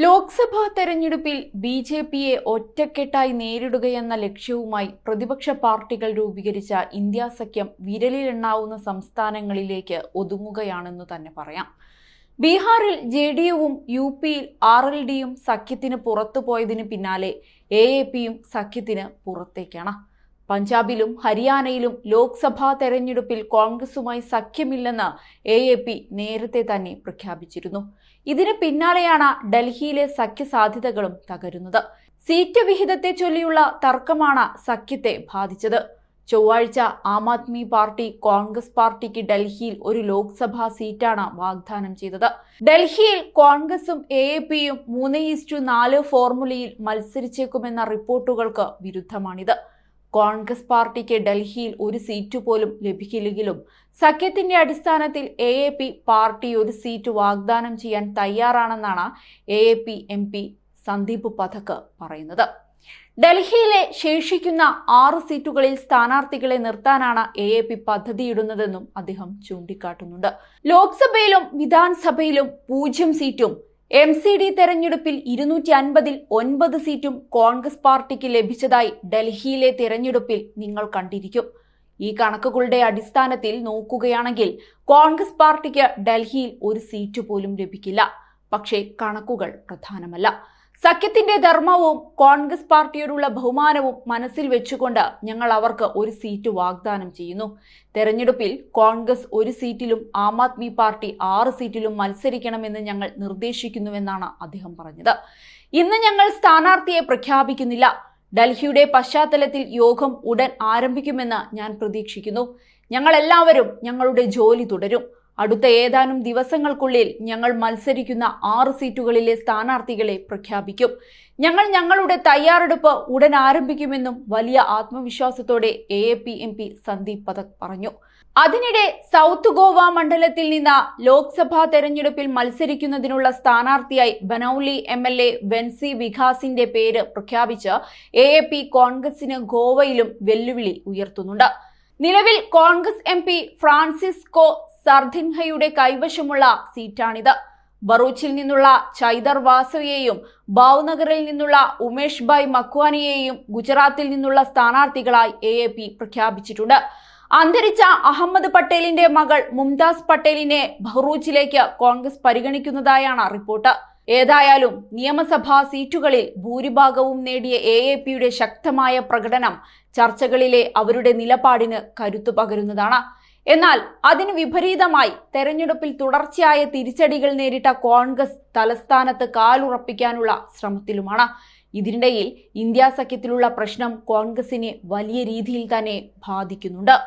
ലോക്സഭാ തെരഞ്ഞെടുപ്പിൽ ബി.ജെ.പിയെ ഒറ്റക്കെട്ടായി നേരിടുകയെന്ന ലക്ഷ്യവുമായി പ്രതിപക്ഷ പാർട്ടികൾ രൂപീകരിച്ച ഇന്ത്യ സഖ്യം വിരലിലെണ്ണാവുന്ന സംസ്ഥാനങ്ങളിലേക്ക് ഒതുങ്ങുകയാണെന്നു തന്നെ പറയാം. ബീഹാറിൽ ജെഡിയുവും യു.പിയിൽ ആർ.എൽ.ഡിയും സഖ്യത്തിന് പുറത്തുപോയതിനു പിന്നാലെ എ.എ.പിയും സഖ്യത്തിന് പുറത്തേക്കാണ്. പഞ്ചാബിലും ഹരിയാനയിലും ലോക്സഭാ തെരഞ്ഞെടുപ്പിൽ കോൺഗ്രസുമായി സഖ്യമില്ലെന്ന് എ.എ.പി നേരത്തെ തന്നെ പ്രഖ്യാപിച്ചിരുന്നു. ഇതിന് പിന്നാലെയാണ് ഡൽഹിയിലെ സഖ്യ സാധ്യതകളും തകരുന്നത്. സീറ്റ് വിഹിതത്തെ ചൊല്ലിയുള്ള തർക്കമാണ് സഖ്യത്തെ ബാധിച്ചത്. ചൊവ്വാഴ്ച ആം ആദ്മി പാർട്ടി കോൺഗ്രസ് പാർട്ടിക്ക് ഡൽഹിയിൽ ഒരു ലോക്സഭാ സീറ്റാണ് വാഗ്ദാനം ചെയ്തത്. ഡൽഹിയിൽ കോൺഗ്രസും എ.എ.പിയും 3:4 ഫോർമുലയിൽ മത്സരിച്ചേക്കുമെന്ന റിപ്പോർട്ടുകൾക്ക് വിരുദ്ധമാണിത്. കോൺഗ്രസ് പാർട്ടിക്ക് ഡൽഹിയിൽ ഒരു സീറ്റ് പോലും ലഭിക്കില്ലെങ്കിലും സഖ്യത്തിന്റെ അടിസ്ഥാനത്തിൽ എ.എ.പി പാർട്ടി ഒരു സീറ്റ് വാഗ്ദാനം ചെയ്യാൻ തയ്യാറാണെന്നാണ് എ.എ.പി എം.പി സന്ദീപ് പഥക് പറയുന്നത്. ഡൽഹിയിലെ ശേഷിക്കുന്ന 6 സീറ്റുകളിൽ സ്ഥാനാർത്ഥികളെ നിർത്താനാണ് എ.എ.പി പദ്ധതിയിടുന്നതെന്നും അദ്ദേഹം ചൂണ്ടിക്കാട്ടുന്നുണ്ട്. ലോക്സഭയിലും വിധാൻസഭയിലും 0 സീറ്റും എം.സി.ഡി തെരഞ്ഞെടുപ്പിൽ 250-ൽ 9 സീറ്റും കോൺഗ്രസ് പാർട്ടിക്ക് ലഭിച്ചതായി ഡൽഹിയിലെ തെരഞ്ഞെടുപ്പിൽ നിങ്ങൾ കണ്ടിരിക്കും. ഈ കണക്കുകളുടെ അടിസ്ഥാനത്തിൽ നോക്കുകയാണെങ്കിൽ കോൺഗ്രസ് പാർട്ടിക്ക് ഡൽഹിയിൽ ഒരു സീറ്റ് പോലും ലഭിക്കില്ല. പക്ഷേ കണക്കുകൾ പ്രധാനമല്ല. സഖ്യത്തിന്റെ ധർമ്മവും കോൺഗ്രസ് പാർട്ടിയോടുള്ള ബഹുമാനവും മനസ്സിൽ വെച്ചുകൊണ്ട് ഞങ്ങൾ അവർക്ക് ഒരു സീറ്റ് വാഗ്ദാനം ചെയ്യുന്നു. തെരഞ്ഞെടുപ്പിൽ കോൺഗ്രസ് ഒരു സീറ്റിലും ആം ആദ്മി പാർട്ടി 6 സീറ്റിലും മത്സരിക്കണമെന്ന് ഞങ്ങൾ നിർദ്ദേശിക്കുന്നുവെന്നാണ് അദ്ദേഹം പറഞ്ഞത്. ഇന്ന് ഞങ്ങൾ സ്ഥാനാർത്ഥിയെ പ്രഖ്യാപിക്കുന്നില്ല. ഡൽഹിയുടെ പശ്ചാത്തലത്തിൽ യോഗം ഉടൻ ആരംഭിക്കുമെന്ന് ഞാൻ പ്രതീക്ഷിക്കുന്നു. ഞങ്ങൾ എല്ലാവരും ഞങ്ങളുടെ ജോലി തുടരും. അടുത്ത ഏതാനും ദിവസങ്ങൾക്കുള്ളിൽ ഞങ്ങൾ മത്സരിക്കുന്ന 6 സീറ്റുകളിലെ സ്ഥാനാർത്ഥികളെ പ്രഖ്യാപിക്കും. ഞങ്ങൾ ഞങ്ങളുടെ തയ്യാറെടുപ്പ് ഉടൻ ആരംഭിക്കുമെന്നും വലിയ ആത്മവിശ്വാസത്തോടെ എ.എ.പി എം.പി സന്ദീപ് പഥക് പറഞ്ഞു. അതിനിടെ സൗത്ത് ഗോവ മണ്ഡലത്തിൽ നിന്ന് ലോക്സഭാ തെരഞ്ഞെടുപ്പിൽ മത്സരിക്കുന്നതിനുള്ള സ്ഥാനാർത്ഥിയായി ബനൌലി എം.എൽ.എ വെൻസി വികാസിന്റെ പേര് പ്രഖ്യാപിച്ച് എ.എ.പി കോൺഗ്രസിന് ഗോവയിലും വെല്ലുവിളി ഉയർത്തുന്നുണ്ട്. നിലവിൽ കോൺഗ്രസ് എം.പി ഫ്രാൻസിസ്കോ സർദിൻഹയുടെ കൈവശമുള്ള സീറ്റാണിത്. ബറൂച്ചിൽ നിന്നുള്ള ചൈതർ വാസവയെയും ഭാവ്നഗറിൽ നിന്നുള്ള ഉമേഷ് ഭായ് മക്വാനിയെയും ഗുജറാത്തിൽ നിന്നുള്ള സ്ഥാനാർത്ഥികളായി എ.എ.പി പ്രഖ്യാപിച്ചിട്ടുണ്ട്. അന്തരിച്ച അഹമ്മദ് പട്ടേലിന്റെ മകൾ മുംതാസ് പട്ടേലിനെ ബറൂച്ചിലേക്ക് കോൺഗ്രസ് പരിഗണിക്കുന്നതായാണ് റിപ്പോർട്ട്. ഏതായാലും നിയമസഭാ സീറ്റുകളിൽ ഭൂരിഭാഗവും നേടിയ എ.എ.പിയുടെ ശക്തമായ പ്രകടനം ചർച്ചകളിലെ അവരുടെ നിലപാടിന് കരുത്തു പകരുന്നതാണ്. എന്നാൽ അതിന് വിപരീതമായി തെരഞ്ഞെടുപ്പിൽ തുടർച്ചയായ തിരിച്ചടികൾ നേരിട്ട കോൺഗ്രസ് തലസ്ഥാനത്ത് കാലുറപ്പിക്കാനുള്ള ശ്രമത്തിലുമാണ്. ഇതിനിടയിൽ ഇന്ത്യ സഖ്യത്തിലുള്ള പ്രശ്നം കോൺഗ്രസിനെ വലിയ രീതിയിൽ തന്നെ ബാധിക്കുന്നുണ്ട്.